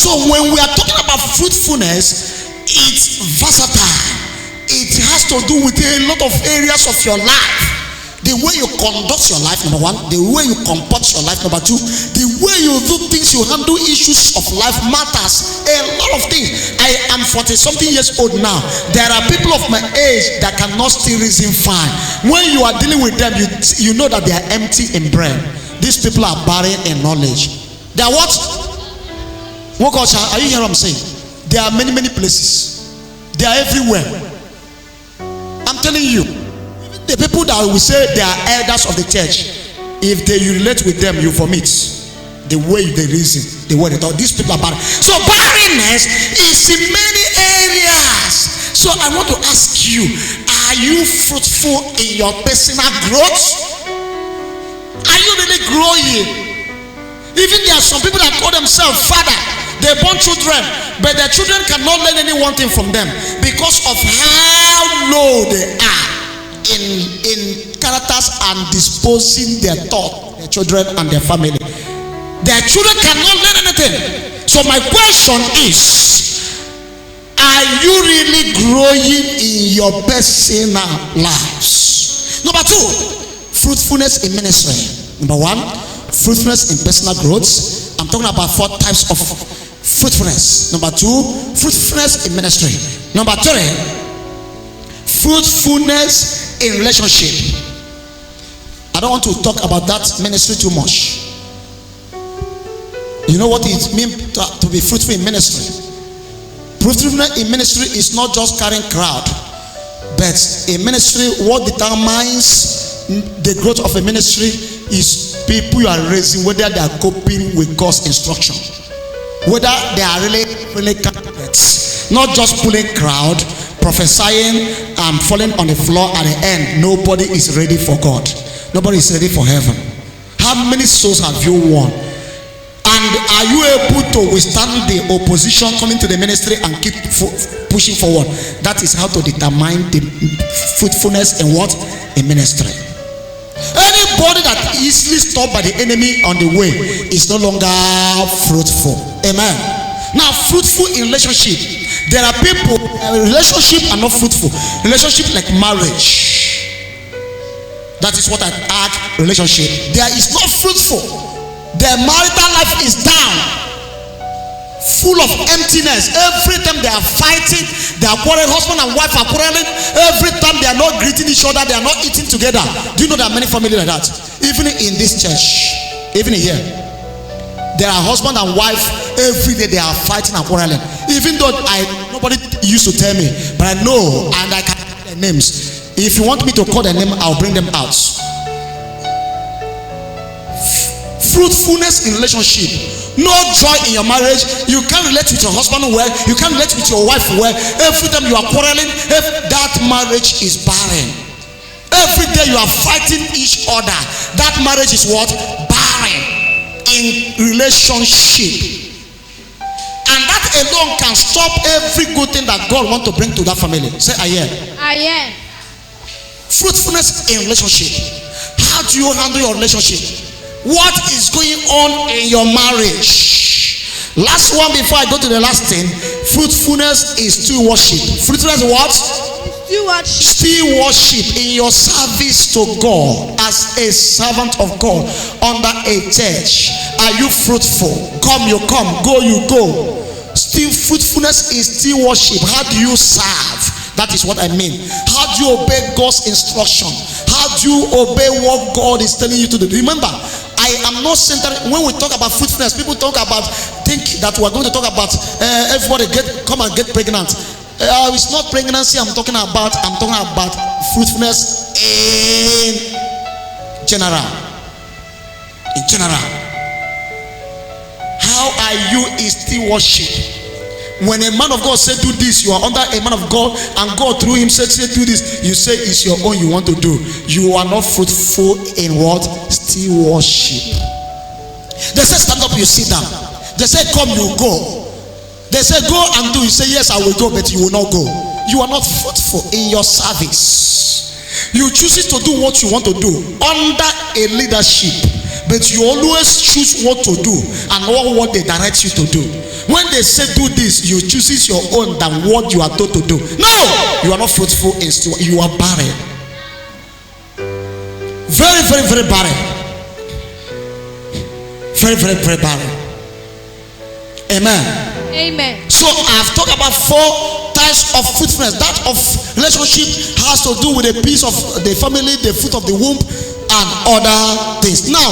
So when we are talking about fruitfulness, it's versatile. It has to do with a lot of areas of your life. The way you conduct your life, number one. The way you comport your life, number two. The way you do things, you handle issues of life matters. A lot of things. I am 40-something years old now. There are people of my age that cannot still reason fine. When you are dealing with them, you know that they are empty in brain. These people are barren in knowledge. They are what? What culture? Are you hearing what I'm saying? There are many places. They are everywhere. I'm telling you. The people that will say they are elders of the church, if you relate with them, you vomit. The way they reason, the way they talk. These people are barren. So barrenness is in many areas. So I want to ask you, are you fruitful in your personal growth? Are you really growing? Even there are some people that call themselves father. They born children, but their children cannot learn any one thing from them because of how low they are in characters and disposing their thought, their children and their family. Their children cannot learn anything. So my question is, are you really growing in your personal lives? Number two, fruitfulness in ministry. Number one, fruitfulness in personal growth. I'm talking about 4 types of fruitfulness. Number two, fruitfulness in ministry. Number three, fruitfulness in relationship. I don't want to talk about that ministry too much. You know what it means to be fruitful in ministry? Fruitfulness in ministry is not just carrying crowd, but in ministry, what determines the growth of a ministry is people you are raising, whether they are coping with God's instruction, whether they are really candidates, not just pulling crowd, prophesying and falling on the floor. At the end, nobody is ready for God. Nobody is ready for heaven. How many souls have you won? And are you able to withstand the opposition coming to the ministry and keep pushing forward? That is how to determine the fruitfulness in what? In ministry. Anybody that is easily stopped by the enemy on the way is no longer fruitful. Amen. Now, fruitful in relationship. There are people, relationship are not fruitful. Relationship like marriage. That is what I add, relationship. There is not fruitful. Their marital life is down. Full of emptiness. Every time they are fighting, they are quarreling. Husband and wife are quarreling. Every time they are not greeting each other, they are not eating together. Do you know there are many families like that? Even in this church, even here. There are husband and wife, every day they are fighting and quarreling. Even though nobody used to tell me, but I know and I can call their names. If you want me to call their name, I'll bring them out. Fruitfulness in relationship. No joy in your marriage. You can't relate with your husband well. You can't relate with your wife well. Every time you are quarreling, that marriage is barren. Every day you are fighting each other. That marriage is what? Barren. In relationship, and that alone can stop every good thing that God wants to bring to that family. Say, I am. Fruitfulness in relationship. How do you handle your relationship? What is going on in your marriage? Last one before I go to the last thing. Fruitfulness is still worship. Fruitfulness is what? Still worship in your service to God as a servant of God under a church. Are you fruitful? Come, you come. Go, you go. Still, fruitfulness is still worship. How do you serve? That is what I mean. How do you obey God's instruction? How do you obey what God is telling you to do? Remember, I am not centered. When we talk about fruitfulness, people think that we are going to talk about everybody come and get pregnant. It's not pregnancy I'm talking about. I'm talking about fruitfulness in general. In general. How are you in still worship? When a man of God said do this, you are under a man of God, and God through him said do this, you say it's your own you want to do. You are not fruitful in what? Still worship. They say stand up, you sit down. They say come, you go. They say go and do. You say yes, I will go, but you will not go. You are not fruitful in your service. You choose to do what you want to do under a leadership, but you always choose what to do and not what they direct you to do. When they say do this, you choose your own than what you are told to do. No, you are not fruitful. You are barren. Very, very, very barren. Very, very, very barren. Amen. Amen. So I've talked about 4 types of fruitfulness. That of relationship has to do with the peace of the family, the fruit of the womb, and other things. Now,